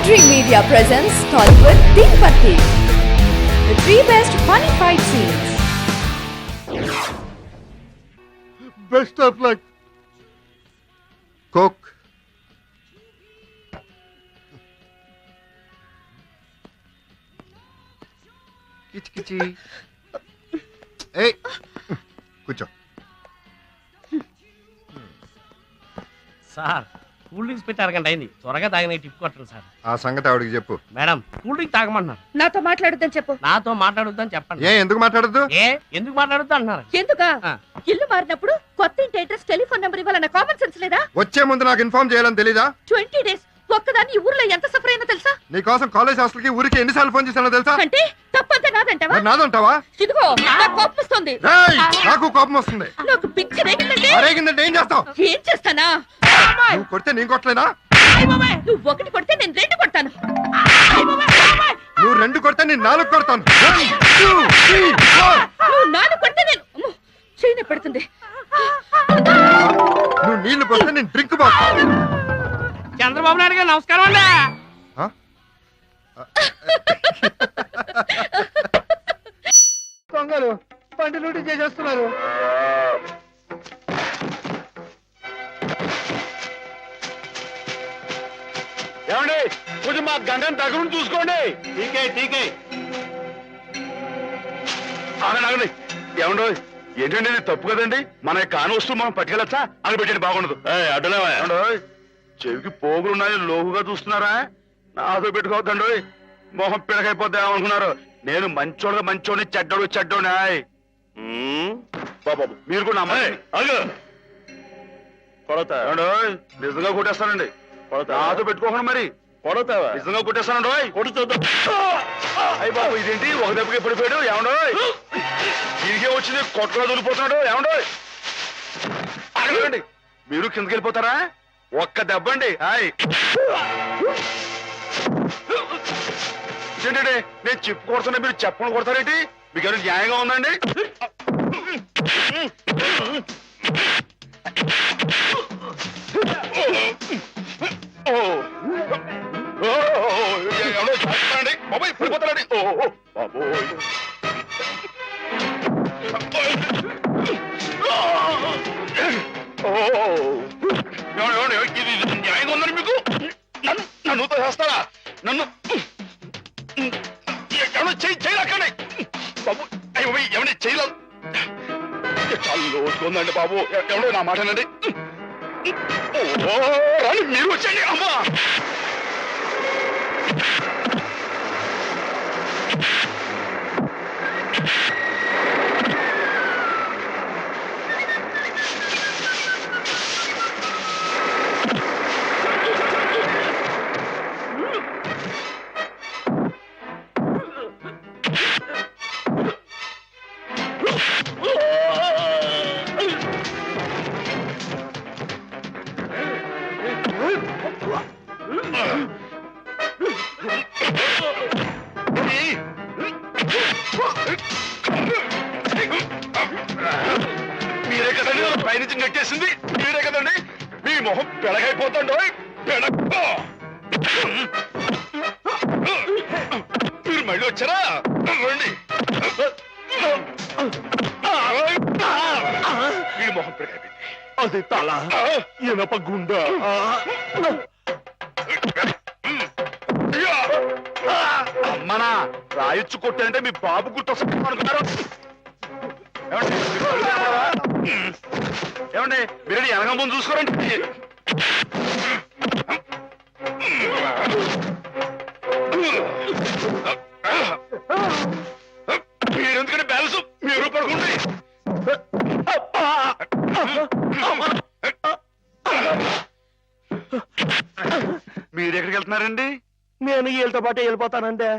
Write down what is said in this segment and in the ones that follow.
Dream Media presents Tollywood Tirupati. The 3 best funny fight scenes. Best of luck. Coke. Kichi kichi. Hey. కూర్చో. Sir cool drinks పెట్టి అరగంట అయింది, త్వరగా తాగిన tip కొట్టరు సార్. ఆ సంగతి ఆవిడకి చెప్పు. మేడం కూల్ డ్రింక్ తాగమంటున్నారు. నాతో మాట్లాడొద్దని చెప్పు. నాతో మాట్లాడొద్దని చెప్పండి. ఎందుకు మాట్లాడద్దు? ఎందుకు మాట్లాడొద్దు అంటున్నారు? ఎందుకా? ఆ. ఇల్లు మారినప్పుడు కొత్త ఇంటి అడ్రస్ టెలిఫోన్ నెంబర్ ఇవ్వాలన్న కామన్ సెన్స్ లేదా? వచ్చే ముందు నాకు ఇన్ఫార్మ్ చేయాలని తెలీదా? 20 days ఒక్కదాన్ని ఈ ఊర్లో ఎంత సఫర్ అయినా తెలుసా? నీ కోసం కాలేజ్ హాస్టల్ కి ఊరికి ఎన్నిసార్లు ఫోన్ చేశానో తెలుసా? అంటే తప్పంతా నాదంటావా? మరి నాదంటావా? ఇదిగో నాకు కోపం వస్తుంది. రేయ్, నాకు కోపం వస్తుంది. నాకు పిచ్చి రేగిందంటే అరేగిందంటే ఏం చేస్తావు? ఏం చేస్తానా? నువ్వు కొడితే నేను కొట్టలేనా? నువ్వు ఒకటి కొడితే నేను 2 కొడతాను. నువ్వు 2 కొడితే నేను 4 కొడతాను. 1, 2, 3, 4. నువ్వు 4 కొడితే నేను అమ్మో, చెయ్యి పెడుతుంది. నువ్వు నీళ్లు పోస్తే నేను డ్రింక్ పోతాను. చంద్రబాబు నాయుడు గారు నమస్కారం అండి. దొంగలు బండి లూటీ చేసేస్తున్నారు. ఏమండి కొంచెం మా గంటను దగ్గర చూసుకోండి. టీకే టీకే ఆగండి. ఏమండో ఏంటండి ఇది తప్పు కదండి. మన కాని వస్తువు మనం పట్టుకెళ్ళచ్చా? అని పెట్టండి, బాగుండదు. అడ్డలేవా చెవికి పోగులున్నాయి, లోకుగా చూస్తున్నారా? నాతో పెట్టుకోవద్దండి, మొహం పిడకైపోద్దా అనుకున్నారు. నేను మంచోడిని చెడ్డోడు బాబు మీరు కూడా కొడతా నిజంగా కొట్టేస్తానండి. నాతో పెట్టుకోకుండా మరి కొడతావా? నిజంగా కొట్టేస్తానండి. అయ్యి బాబు ఇదేంటి ఒక దెబ్బకి పడిపోయాడు? ఏమండో తిరిగే వచ్చింది కొట్టలో దొరికిపోతున్నాడు. ఏమండో అడగండి, మీరు కిందకి వెళ్ళిపోతారా? ఒక్క దెబ్బ అండి. ఏంటండి నేను చెప్పు కొడుతున్నా, మీరు చెప్పని కొడతారేంటి? మీకు ఏమైనా న్యాయంగా ఉందండి? ఎవడో చేస్తానండి బాబాయ్, పడిపోతానండి. బాబోయ్ ఇది న్యాయంగా ఉందని మీకు? నన్ను చేస్తారా? నన్ను ఎవడో చేయలేకండి బాబు. అయ్యో ఎవరి చేయలేదు. చాలా లోటుకుందండి బాబు. ఎవడో నా మాటనండి. రాని మీరు వచ్చండి. అమ్మా మీరే కదండి పైనుంచి నెట్టేసింది, మీరే కదండి. మీ మొహం పెడగైపోతాండో మీరు మళ్ళీ వచ్చారా? రండి. మీ మొహం పెడగైపోయింది. అది తల ఇనప గుండ. అమ్మనా రాయొచ్చు కొట్టానంటే మీ బాబు గుర్తొస్తా అనుకున్నారు. ఏమండి మీరు వెనక ముందు చూసుకోరండి. మీరెందుకంటే బ్యాలెన్స్ మీరు పడుకోండి. మీరెక్కడికి వెళ్తున్నారండి? నేను వీళ్ళతో పాటు వెళ్ళిపోతానండి.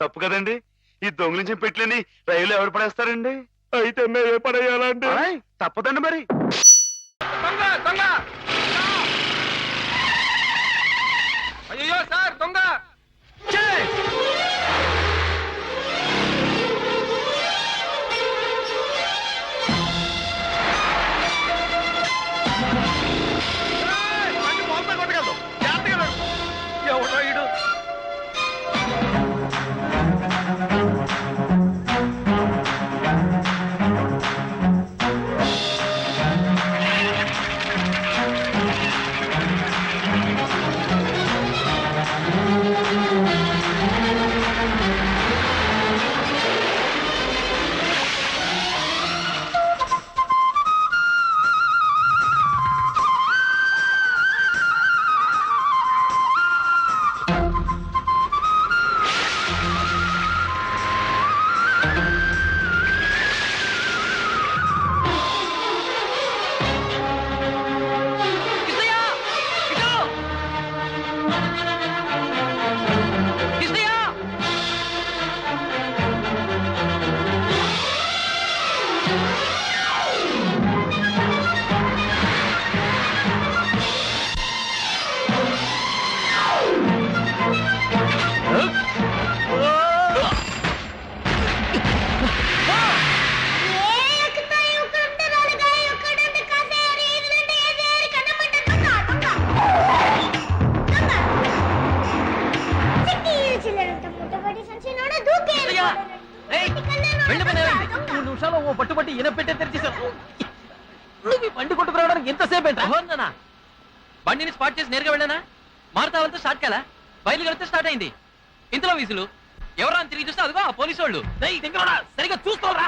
తప్పు కదండి, ఈ దొంగిలించిన పెట్టలేని రైలు ఎవరు పడేస్తారండి? అయితే మేమే పడేయాలండి. తప్పదండి మరి. దొంగ దొంగ! అయ్యో సార్ దొంగ! బండిని స్పాట్ చేసి నేరుగా వెళ్ళానా మారుతావంతా స్టార్ట్ కాలా బయలు కలిపితే స్టార్ట్ అయింది ఇంతలో వీసులు ఎవరా అని తిరిగి చూస్తే అదిగో ఆ పోలీసు వాళ్ళు సరిగా చూసుకోరా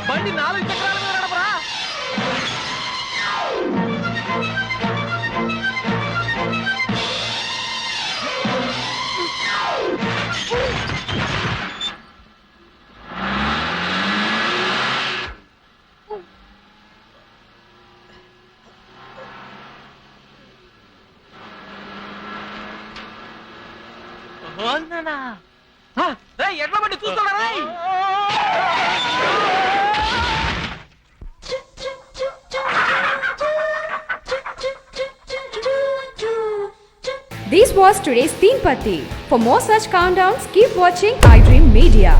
బండి 4 చక్రాల మీద నడపరా ఎట్లా బండి చూస్తాడా This was today's Teen Patti. For more such countdowns, keep watching iDream Media.